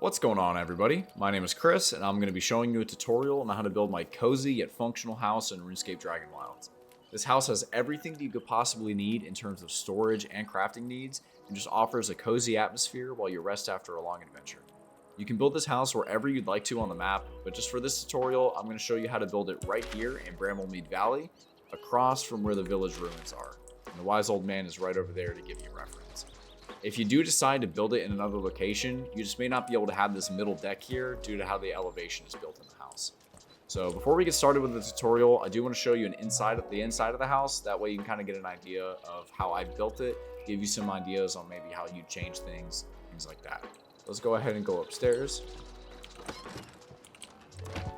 What's going on, everybody? My name is Chris, and I'm going to be showing you a tutorial on how to build my cozy yet functional house in RuneScape Dragonwilds. This house has everything that you could possibly need in terms of storage and crafting needs, and just offers a cozy atmosphere while you rest after a long adventure. You can build this house wherever you'd like to on the map, but just for this tutorial, I'm going to show you how to build it right here in Bramblemead Valley, across from where the village ruins are. And the wise old man is right over there to give you reference. If you do decide to build it in another location, you just may not be able to have this middle deck here due to how the elevation is built in the house. So before we get started with the tutorial, I do want to show you the inside of the house. That way you can kind of get an idea of how I built it, give you some ideas on maybe how you change things like that. Let's go ahead and go upstairs.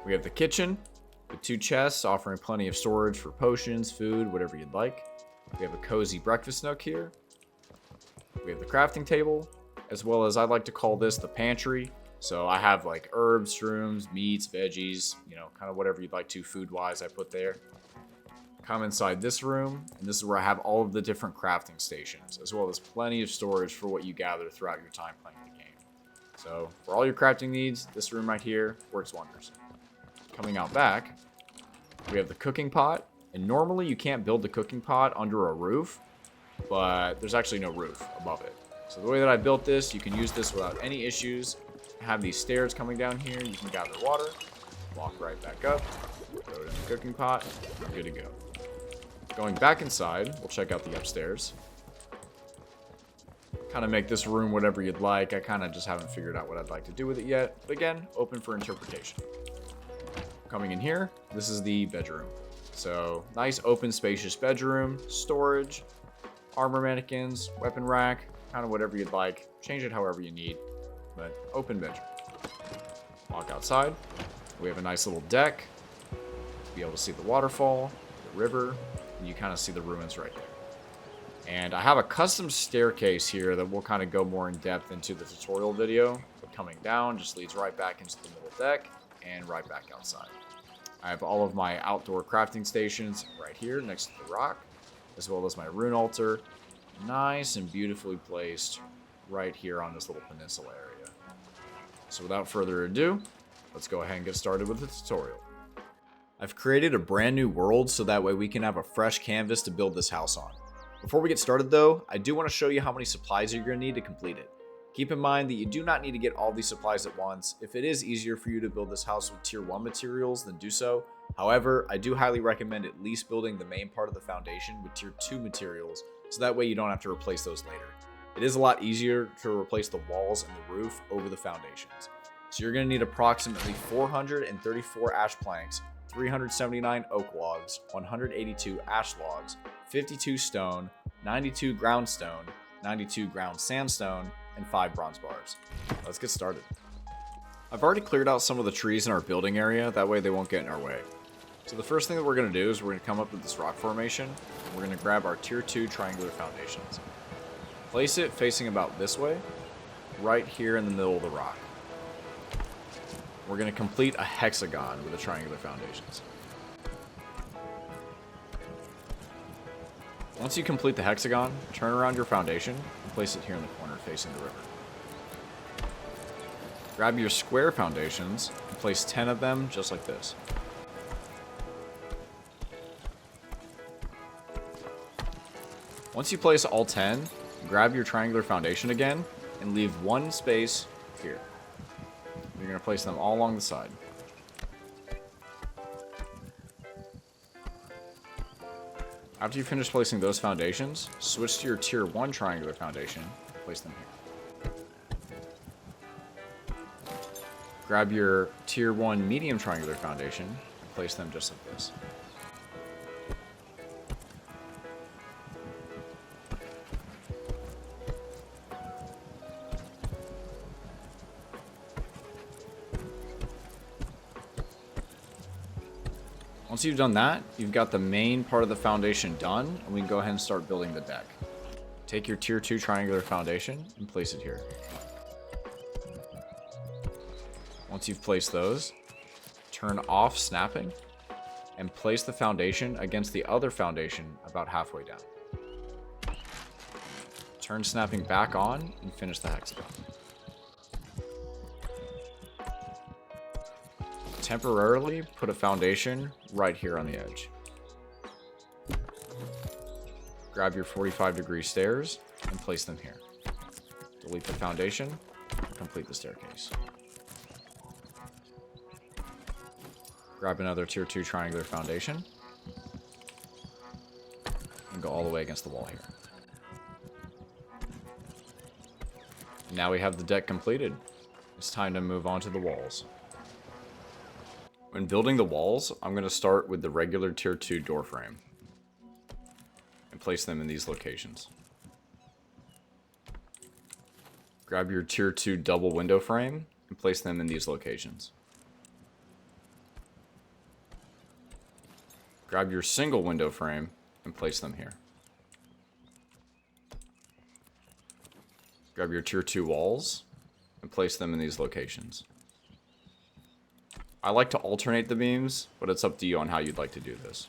We have the kitchen with 2 chests offering plenty of storage for potions, food, whatever you'd like. We have a cozy breakfast nook here. We have the crafting table, as well as I like to call this the pantry. So I have like herbs, shrooms, meats, veggies, kind of whatever you'd like to food-wise I put there. Come inside this room, and this is where I have all of the different crafting stations, as well as plenty of storage for what you gather throughout your time playing the game. So for all your crafting needs, this room right here works wonders. Coming out back, we have the cooking pot, and normally you can't build the cooking pot under a roof, but there's actually no roof above it. So the way that I built this, you can use this without any issues. Have these stairs coming down here. You can gather water, walk right back up, throw it in the cooking pot, good to go. Going back inside, we'll check out the upstairs. Kind of make this room whatever you'd like. I kind of just haven't figured out what I'd like to do with it yet. But again, open for interpretation. Coming in here, this is the bedroom. So nice open spacious bedroom, storage, armor mannequins, weapon rack, kind of whatever you'd like. Change it however you need, but open bedroom. Walk outside. We have a nice little deck. Be able to see the waterfall, the river, and you kind of see the ruins right there. And I have a custom staircase here that we'll kind of go more in depth into the tutorial video. But coming down just leads right back into the middle deck and right back outside. I have all of my outdoor crafting stations right here next to the rock, as well as my rune altar, nice and beautifully placed right here on this little peninsula area. So without further ado, let's go ahead and get started with the tutorial. I've created a brand new world so that way we can have a fresh canvas to build this house on. Before we get started though, I do want to show you how many supplies you're going to need to complete it. Keep in mind that you do not need to get all these supplies at once. If it is easier for you to build this house with tier 1 materials, then do so. However, I do highly recommend at least building the main part of the foundation with tier 2 materials, so that way you don't have to replace those later. It is a lot easier to replace the walls and the roof over the foundations. So you're going to need approximately 434 ash planks, 379 oak logs, 182 ash logs, 52 stone, 92 ground stone, 92 ground sandstone, and 5 bronze bars. Let's get started. I've already cleared out some of the trees in our building area, that way they won't get in our way. So the first thing that we're going to do is we're going to come up with this rock formation, and we're going to grab our tier 2 triangular foundations. Place it facing about this way, right here in the middle of the rock. We're going to complete a hexagon with the triangular foundations. Once you complete the hexagon, turn around your foundation and place it here in the corner facing the river. Grab your square foundations and place 10 of them just like this. Once you place all 10, grab your triangular foundation again and leave one space here. You're going to place them all along the side. After you finish placing those foundations, switch to your tier 1 triangular foundation and place them here. Grab your tier 1 medium triangular foundation and place them just like this. Once you've done that, you've got the main part of the foundation done, and we can go ahead and start building the deck. Take your tier 2 triangular foundation and place it here. Once you've placed those, turn off snapping and place the foundation against the other foundation about halfway down. Turn snapping back on and finish the hexagon. temporarily put a foundation right here on the edge. Grab your 45-degree stairs and place them here. Delete the foundation and complete the staircase. Grab another tier 2 triangular foundation and go all the way against the wall here. Now we have the deck completed. It's time to move on to the walls. When building the walls, I'm going to start with the regular tier 2 door frame and place them in these locations. Grab your tier 2 double window frame and place them in these locations. Grab your single window frame and place them here. Grab your tier 2 walls and place them in these locations. I like to alternate the beams, but it's up to you on how you'd like to do this.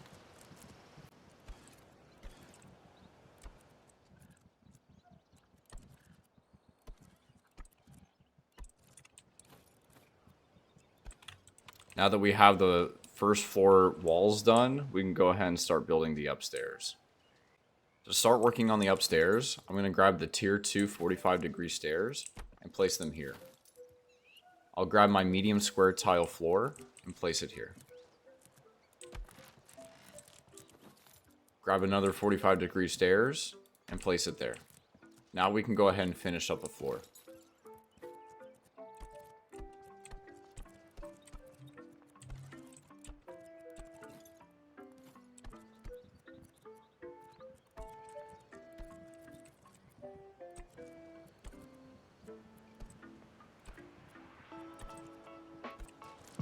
Now that we have the first floor walls done, we can go ahead and start building the upstairs. To start working on the upstairs, I'm going to grab the tier 2 45-degree stairs and place them here. I'll grab my medium square tile floor and place it here. Grab another 45-degree stairs and place it there. Now we can go ahead and finish up the floor.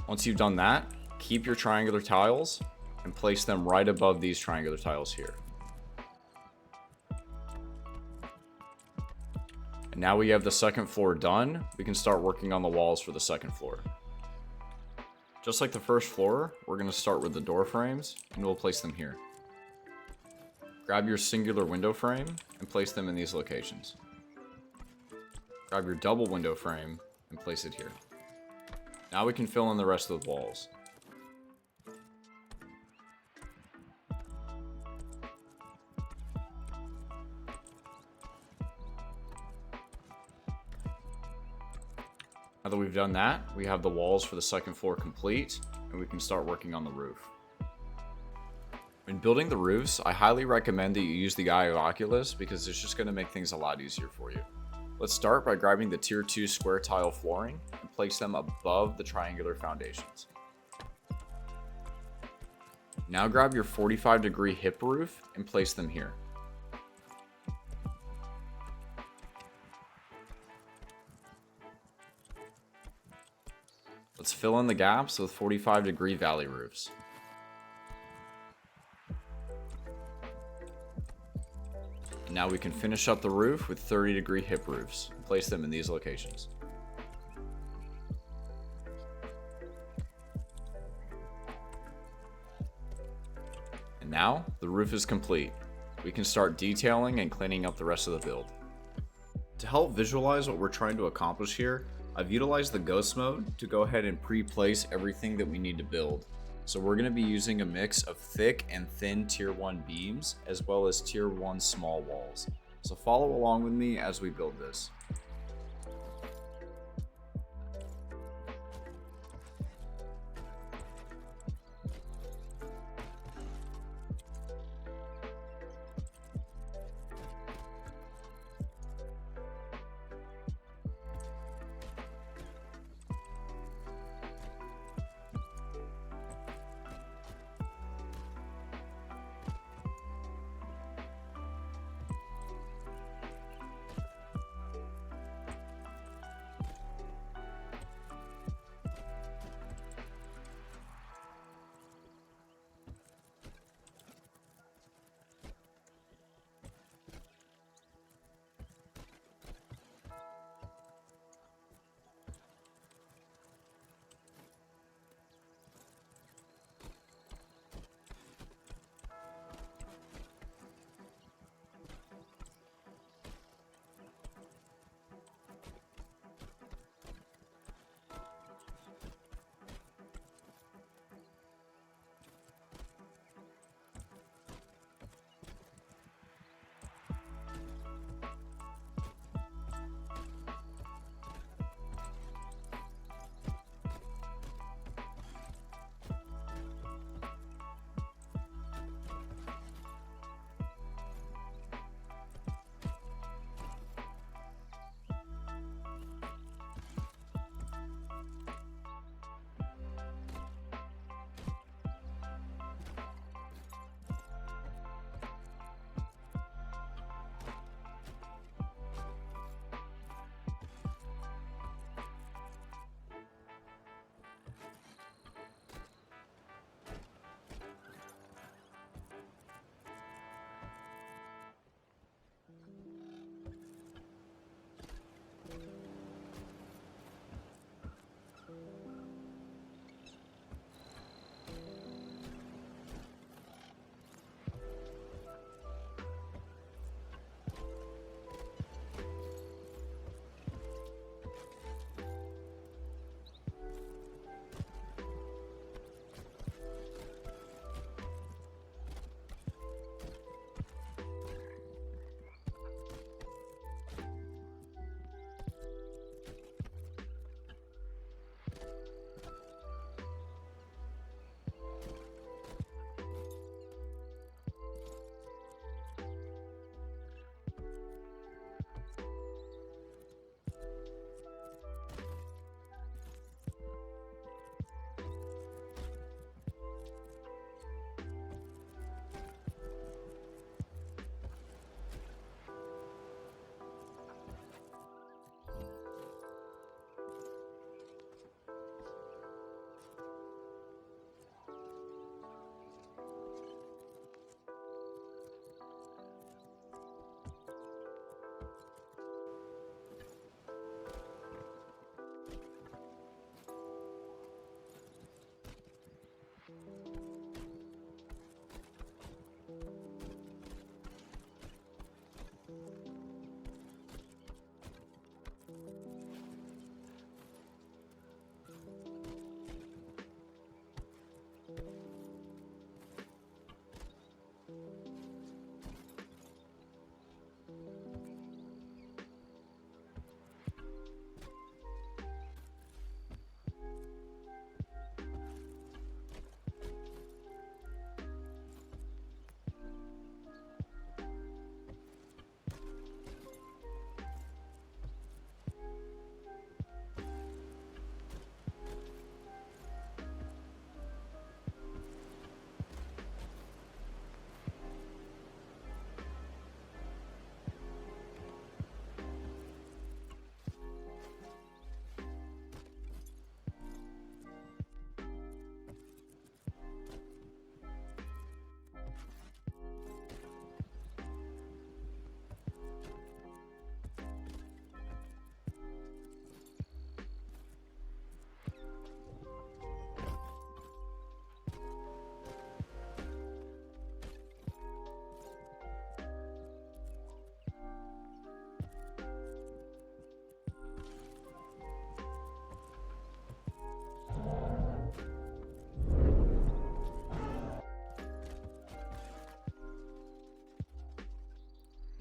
Once you've done that, keep your triangular tiles and place them right above these triangular tiles here. And now we have the second floor done, we can start working on the walls for the second floor. Just like the first floor, we're going to start with the door frames and we'll place them here. Grab your singular window frame and place them in these locations. Grab your double window frame and place it here. Now we can fill in the rest of the walls. Now that we've done that, we have the walls for the second floor complete, and we can start working on the roof. When building the roofs, I highly recommend that you use the Eye of Oculus because it's just going to make things a lot easier for you. Let's start by grabbing the tier 2 square tile flooring and place them above the triangular foundations. Now grab your 45-degree hip roof and place them here. Let's fill in the gaps with 45-degree valley roofs. And now we can finish up the roof with 30-degree hip roofs and place them in these locations. And now the roof is complete. We can start detailing and cleaning up the rest of the build. To help visualize what we're trying to accomplish here, I've utilized the ghost mode to go ahead and pre-place everything that we need to build. So we're going to be using a mix of thick and thin tier 1 beams as well as tier 1 small walls. So follow along with me as we build this.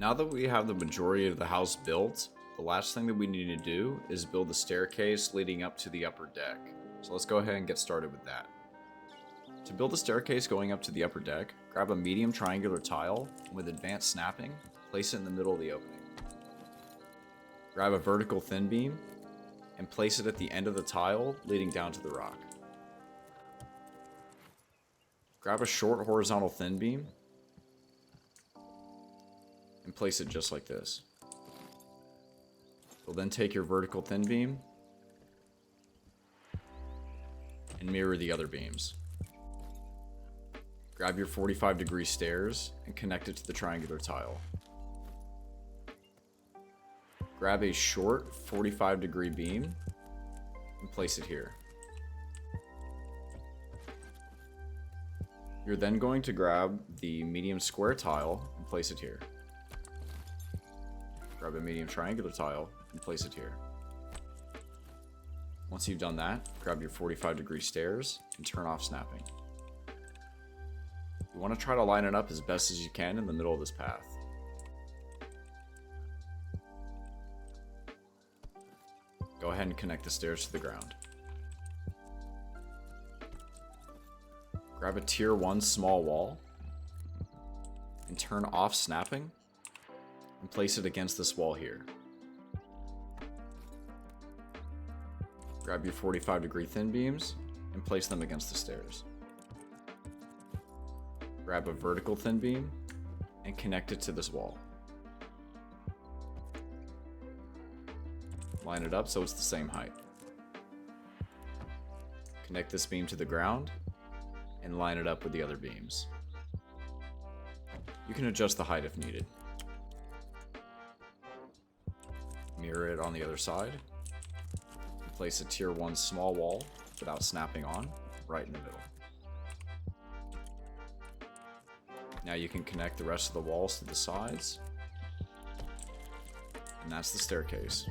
Now that we have the majority of the house built, the last thing that we need to do is build the staircase leading up to the upper deck. So let's go ahead and get started with that. To build the staircase going up to the upper deck, grab a medium triangular tile, and with advanced snapping, place it in the middle of the opening. Grab a vertical thin beam, and place it at the end of the tile leading down to the rock. Grab a short horizontal thin beam, and place it just like this. You'll then take your vertical thin beam, and mirror the other beams. Grab your 45-degree stairs and connect it to the triangular tile. Grab a short 45-degree beam and place it here. You're then going to grab the medium square tile and place it here. Grab a medium triangular tile and place it here. Once you've done that, grab your 45-degree stairs and turn off snapping. You want to try to line it up as best as you can in the middle of this path. Go ahead and connect the stairs to the ground. Grab a tier 1 small wall and turn off snapping and place it against this wall here. Grab your 45-degree thin beams and place them against the stairs. Grab a vertical thin beam and connect it to this wall. Line it up so it's the same height. Connect this beam to the ground and line it up with the other beams. You can adjust the height if needed. Mirror it on the other side. And place a tier 1 small wall without snapping on right in the middle. Now you can connect the rest of the walls to the sides. And that's the staircase.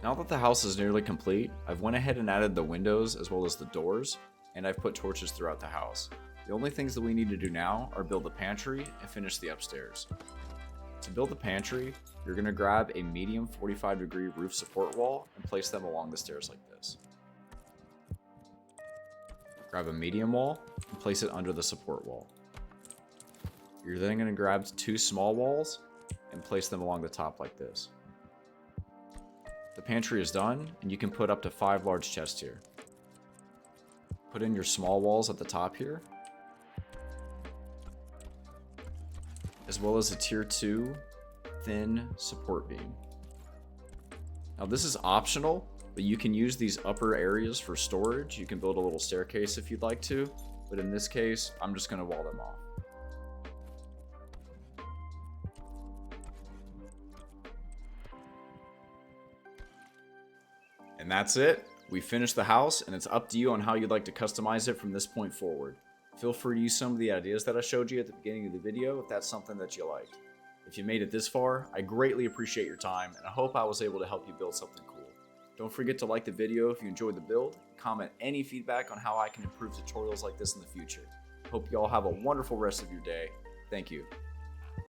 Now that the house is nearly complete, I've went ahead and added the windows as well as the doors, and I've put torches throughout the house. The only things that we need to do now are build the pantry and finish the upstairs. To build the pantry, you're going to grab a medium 45-degree roof support wall and place them along the stairs like this. Grab a medium wall and place it under the support wall. You're then going to grab 2 small walls and place them along the top like this. The pantry is done, and you can put up to 5 large chests here. Put in your small walls at the top here, as well as a tier 2 thin support beam. Now this is optional, but you can use these upper areas for storage. You can build a little staircase if you'd like to, but in this case, I'm just going to wall them off. And that's it. We finished the house, and it's up to you on how you'd like to customize it from this point forward. Feel free to use some of the ideas that I showed you at the beginning of the video if that's something that you liked. If you made it this far, I greatly appreciate your time, and I hope I was able to help you build something cool. Don't forget to like the video if you enjoyed the build, comment any feedback on how I can improve tutorials like this in the future. Hope you all have a wonderful rest of your day. Thank you.